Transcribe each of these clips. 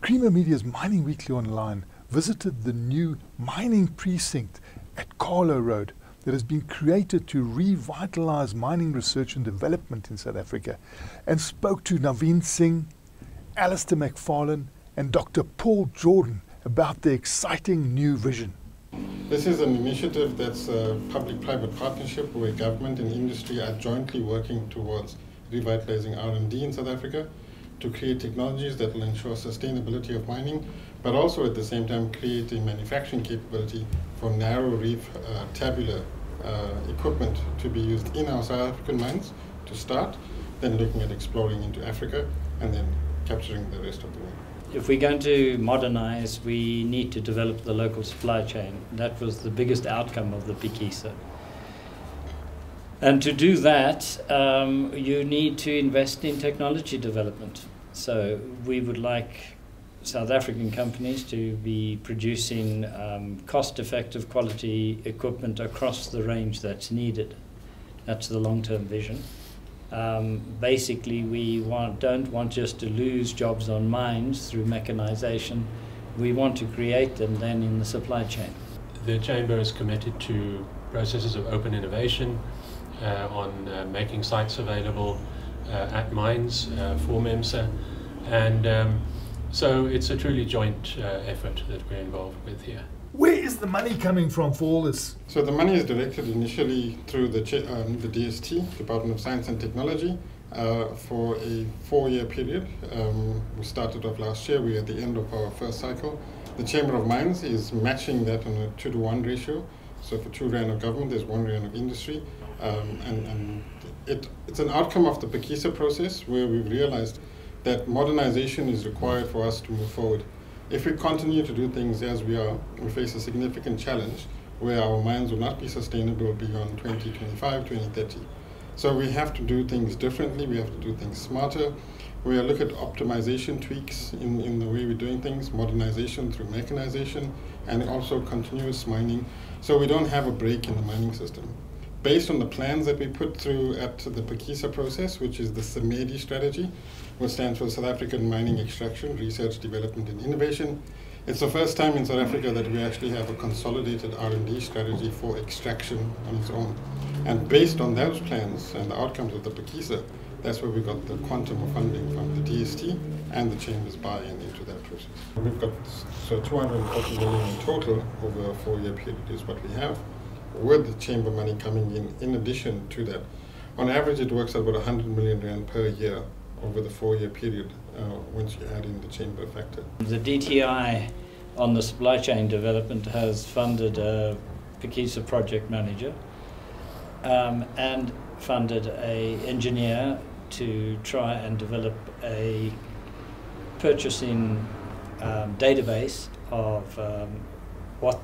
Creamer Media's Mining Weekly Online visited the new mining precinct at Carlo Road that has been created to revitalise mining research and development in South Africa, and spoke to Navin Singh, Alastair Macfarlane and Dr. Paul Jourdan about the exciting new vision. This is an initiative that's a public-private partnership where government and industry are jointly working towards revitalizing R&D in South Africa to create technologies that will ensure sustainability of mining, but also at the same time create a manufacturing capability for narrow reef tabular equipment to be used in our South African mines to start, then looking at exploring into Africa and then capturing the rest of the world. If we're going to modernize, we need to develop the local supply chain. That was the biggest outcome of the Pikisa. And to do that, you need to invest in technology development. So we would like South African companies to be producing cost-effective quality equipment across the range that's needed. That's the long-term vision. Basically, we don't want just to lose jobs on mines through mechanization. We want to create them then in the supply chain. The Chamber is committed to processes of open innovation on making sites available at mines for MEMSA, and so it's a truly joint effort that we're involved with here. Where is the money coming from for all this? So the money is directed initially through the DST, Department of Science and Technology, for a 4-year period. We started off last year. We're at the end of our first cycle. The Chamber of Mines is matching that on a 2-to-1 ratio. So for 2 rand of government, there's 1 rand of industry. And it's an outcome of the Pikisa process where we've realized that modernization is required for us to move forward. If we continue to do things as we are, we face a significant challenge where our mines will not be sustainable beyond 2025, 2030. So we have to do things differently, we have to do things smarter. We look at optimization tweaks in the way we're doing things, modernization through mechanization, and also continuous mining, so we don't have a break in the mining system. Based on the plans that we put through at the Pikisa process, which is the SAMEDI strategy, which stands for South African Mining Extraction, Research, Development and Innovation. It's the first time in South Africa that we actually have a consolidated R&D strategy for extraction on its own. And based on those plans and the outcomes of the Pikisa, that's where we got the quantum of funding from the DST and the Chamber's buy-in into that process. We've got 240 million in total over a 4-year period is what we have, with the Chamber money coming in addition to that. On average, it works out about 100 million rand per year over the 4-year period once you add in the Chamber factor. The DTI on the supply chain development has funded a Pikisa project manager and funded an engineer to try and develop a purchasing database of what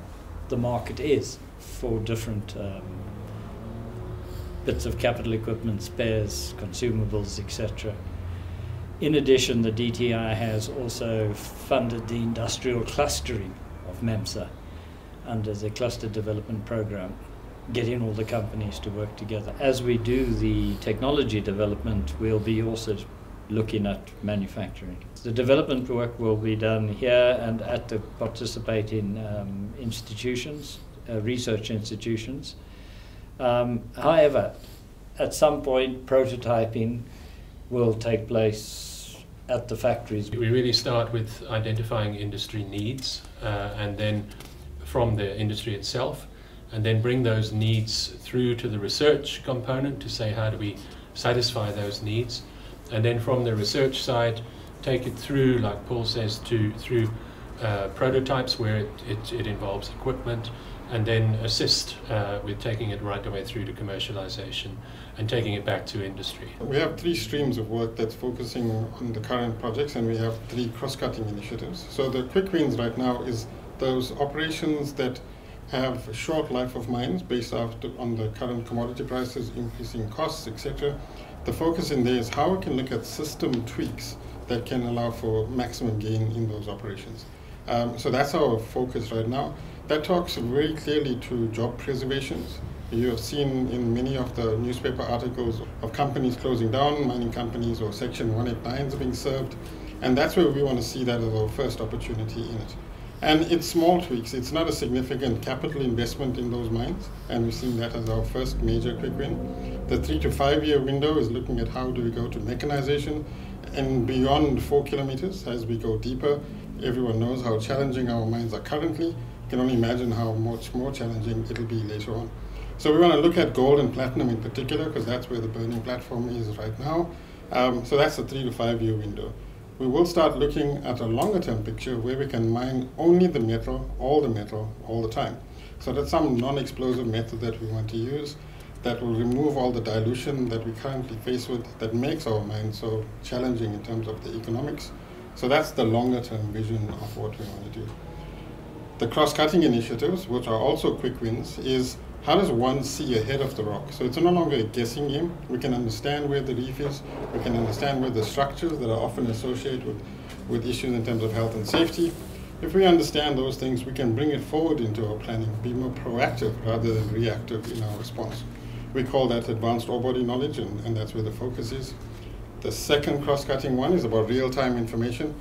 the market is for different bits of capital equipment, spares, consumables, etc. In addition, the DTI has also funded the industrial clustering of MEMSA under the cluster development program, getting all the companies to work together. As we do the technology development, we'll be also looking at manufacturing. The development work will be done here and at the participating institutions, research institutions. However, at some point, prototyping will take place at the factories. We really start with identifying industry needs and then from the industry itself, and then bring those needs through to the research component to say how do we satisfy those needs, and then from the research side take it through, like Paul says, through prototypes where it involves equipment, and then assist with taking it right the way through to commercialization and taking it back to industry. We have 3 streams of work that's focusing on the current projects, and we have 3 cross-cutting initiatives. So the quick wins right now is those operations that have a short life of mines based on the current commodity prices, increasing costs, etc. The focus in there is how we can look at system tweaks that can allow for maximum gain in those operations. So that's our focus right now. That talks very clearly to job preservations. You have seen in many of the newspaper articles of companies closing down, mining companies, or Section 189s being served. And that's where we want to see that as our first opportunity in it. And it's small tweaks. It's not a significant capital investment in those mines, and we've seen that as our first major quick win. The 3 to 5 year window is looking at how do we go to mechanization and beyond 4 kilometers as we go deeper. Everyone knows how challenging our mines are currently. You can only imagine how much more challenging it'll be later on. So we want to look at gold and platinum in particular, because that's where the burning platform is right now. So that's a 3 to 5 year window. We will start looking at a longer term picture where we can mine only the metal, all the time. So that's some non-explosive method that we want to use that will remove all the dilution that we currently face with that makes our mine so challenging in terms of the economics. So that's the longer term vision of what we want to do. The cross-cutting initiatives, which are also quick wins, is how does one see ahead of the rock? So it's no longer a guessing game. We can understand where the reef is. We can understand where the structures that are often associated with issues in terms of health and safety. If we understand those things, we can bring it forward into our planning, be more proactive rather than reactive in our response. We call that advanced ore body knowledge, and that's where the focus is. The second cross-cutting one is about real-time information.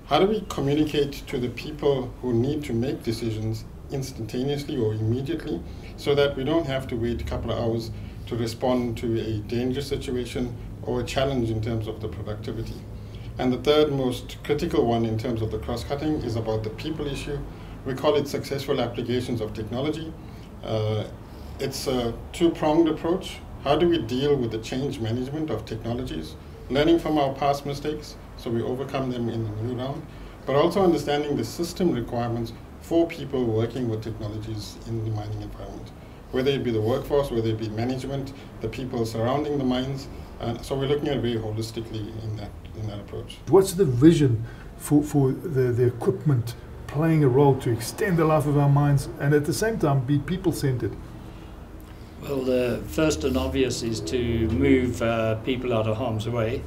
How do we communicate to the people who need to make decisions instantaneously or immediately, so that we don't have to wait a couple of hours to respond to a dangerous situation or a challenge in terms of the productivity. And the third most critical one in terms of the cross-cutting is about the people issue. We call it successful applications of technology. It's a two-pronged approach. How do we deal with the change management of technologies, learning from our past mistakes so we overcome them in a new round, but also understanding the system requirements for people working with technologies in the mining environment, whether it be the workforce, whether it be management, the people surrounding the mines. So we're looking at it very holistically in that approach. What's the vision for the equipment playing a role to extend the life of our mines and at the same time be people-centered? Well, the first and obvious is to move people out of harm's way,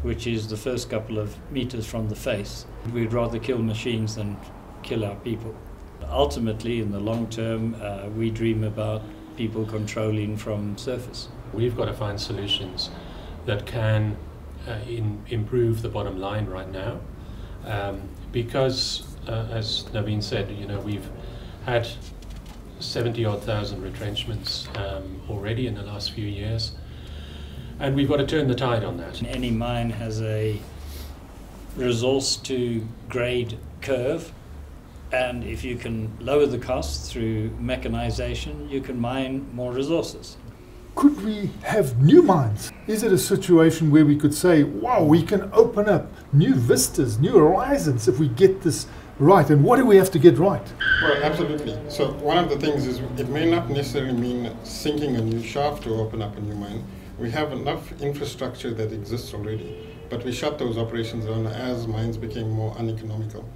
which is the first couple of meters from the face. We'd rather kill machines than kill our people. Ultimately, in the long term, we dream about people controlling from surface. We've got to find solutions that can improve the bottom line right now, because, as Navin said, we've had 70-odd thousand retrenchments already in the last few years, and we've got to turn the tide on that. Any mine has a resource to grade curve, and if you can lower the costs through mechanization, you can mine more resources. Could we have new mines? Is it a situation where we could say, wow, we can open up new vistas, new horizons if we get this right? And what do we have to get right? Well, absolutely. So one of the things is it may not necessarily mean sinking a new shaft to open up a new mine. We have enough infrastructure that exists already, but we shut those operations down as mines became more uneconomical.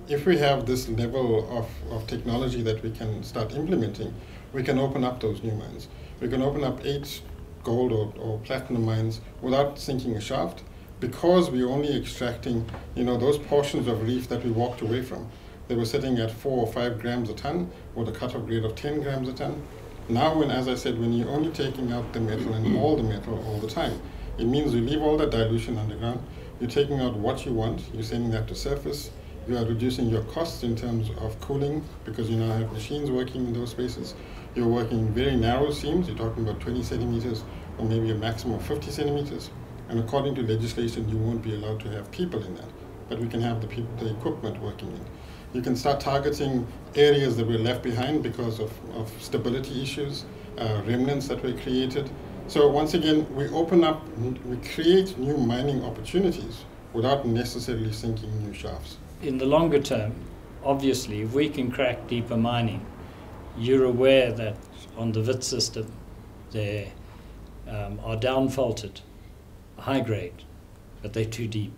If we have this level of technology that we can start implementing, we can open up those new mines. We can open up 8 gold or platinum mines without sinking a shaft, because we're only extracting, those portions of reef that we walked away from. They were sitting at 4 or 5 grams a ton with a cutoff grade of 10 grams a ton. Now, as I said, when you're only taking out the metal and all the metal all the time, it means you leave all that dilution underground, you're taking out what you want, you're sending that to surface, you are reducing your costs in terms of cooling because you now have machines working in those spaces. You're working in very narrow seams, you're talking about 20 centimeters or maybe a maximum of 50 centimeters. And according to legislation, you won't be allowed to have people in that, but we can have the equipment working in. You can start targeting areas that were left behind because of stability issues, remnants that were created. So once again, we create new mining opportunities without necessarily sinking new shafts. In the longer term, obviously, if we can crack deeper mining, you're aware that on the Wit system, they are down-faulted, high grade, but they're too deep.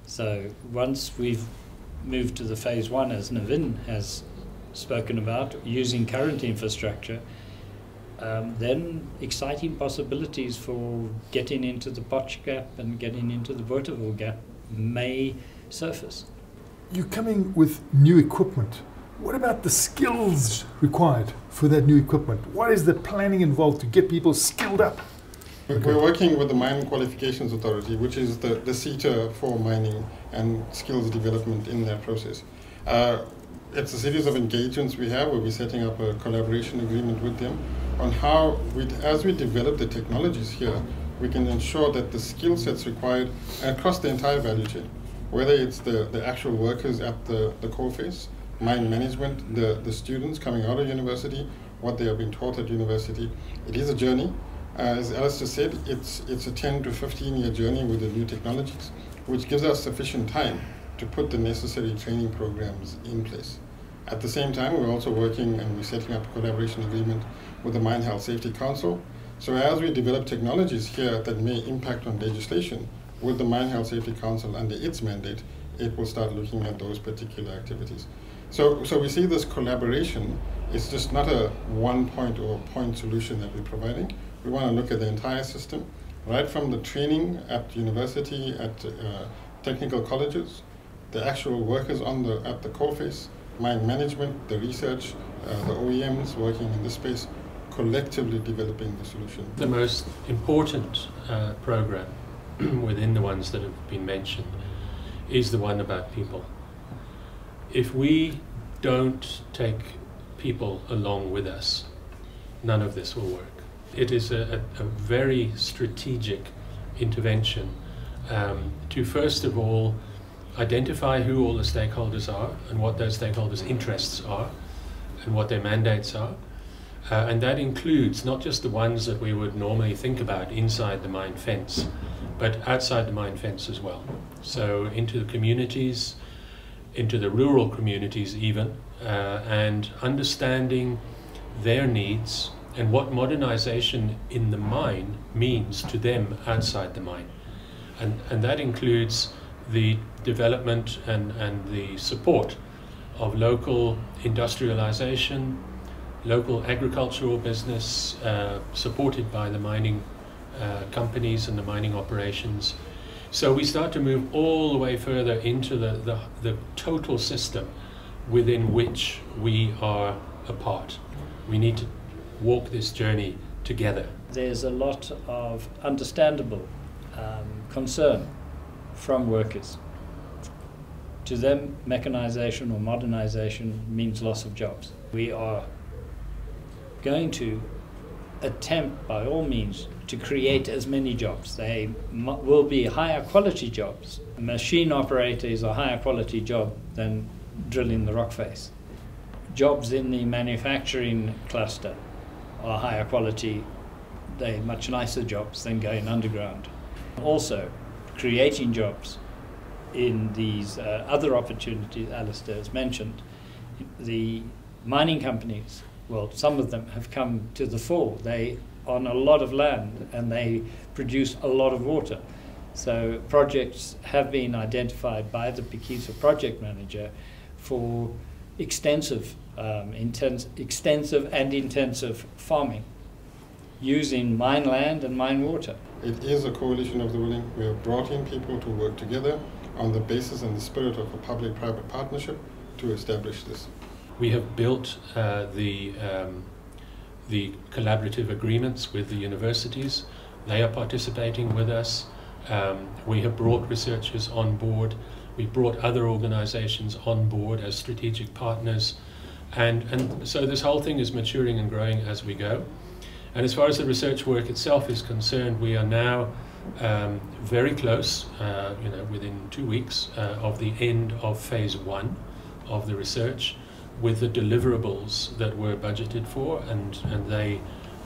So once we've moved to the phase 1, as Navin has spoken about, using current infrastructure, then exciting possibilities for getting into the Potch Gap and getting into the Bothaville Gap may surface. You're coming with new equipment. What about the skills required for that new equipment? What is the planning involved to get people skilled up? We're working with the Mine Qualifications Authority, which is the seater for mining and skills development in that process. It's a series of engagements we have where we're setting up a collaboration agreement with them on how, as we develop the technologies here, we can ensure that the skill sets required across the entire value chain, whether it's the actual workers at the coalface, mine management, the students coming out of university, what they have been taught at university. It is a journey. As Alastair said, it's a 10 to 15-year journey with the new technologies, which gives us sufficient time to put the necessary training programs in place. At the same time, we're also working and we're setting up a collaboration agreement with the Mine Health Safety Council. So as we develop technologies here that may impact on legislation, with the Mine Health Safety Council under its mandate, it will start looking at those particular activities. So we see this collaboration. It's just not a one point or point solution that we're providing. We want to look at the entire system, right from the training at university, at technical colleges, the actual workers at the coalface, mine management, the research, the OEMs working in this space, collectively developing the solution. The most important program within the ones that have been mentioned is the one about people. If we don't take people along with us, none of this will work. It is a very strategic intervention to first of all identify who all the stakeholders are and what those stakeholders' interests are and what their mandates are. And that includes not just the ones that we would normally think about inside the mine fence, but outside the mine fence as well. So into the communities, into the rural communities even, and understanding their needs and what modernization in the mine means to them outside the mine. And that includes the development and the support of local industrialization, local agricultural business supported by the mining companies and the mining operations. So we start to move all the way further into the total system within which we are a part. We need to walk this journey together. There's a lot of understandable concern from workers. To them, mechanization or modernization means loss of jobs. We are going to attempt by all means to create as many jobs. They will be higher quality jobs. A machine operator is a higher quality job than drilling the rock face. Jobs in the manufacturing cluster are higher quality. They're much nicer jobs than going underground. Also, creating jobs in these other opportunities Alastair has mentioned. The mining companies, well, some of them have come to the fore. They own a lot of land and they produce a lot of water. So projects have been identified by the Pikisa project manager for extensive and intensive farming using mine land and mine water. It is a coalition of the willing. We have brought in people to work together on the basis and the spirit of a public-private partnership to establish this. We have built the collaborative agreements with the universities. They are participating with us. We have brought researchers on board. We've brought other organizations on board as strategic partners. And so this whole thing is maturing and growing as we go. And as far as the research work itself is concerned, we are now very close, within 2 weeks of the end of phase 1 of the research, with the deliverables that were budgeted for, and they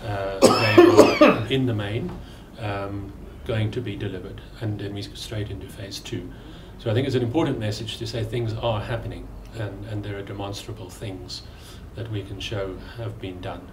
are in the main going to be delivered, and then we go straight into phase 2. So I think it's an important message to say things are happening, and there are demonstrable things that we can show have been done.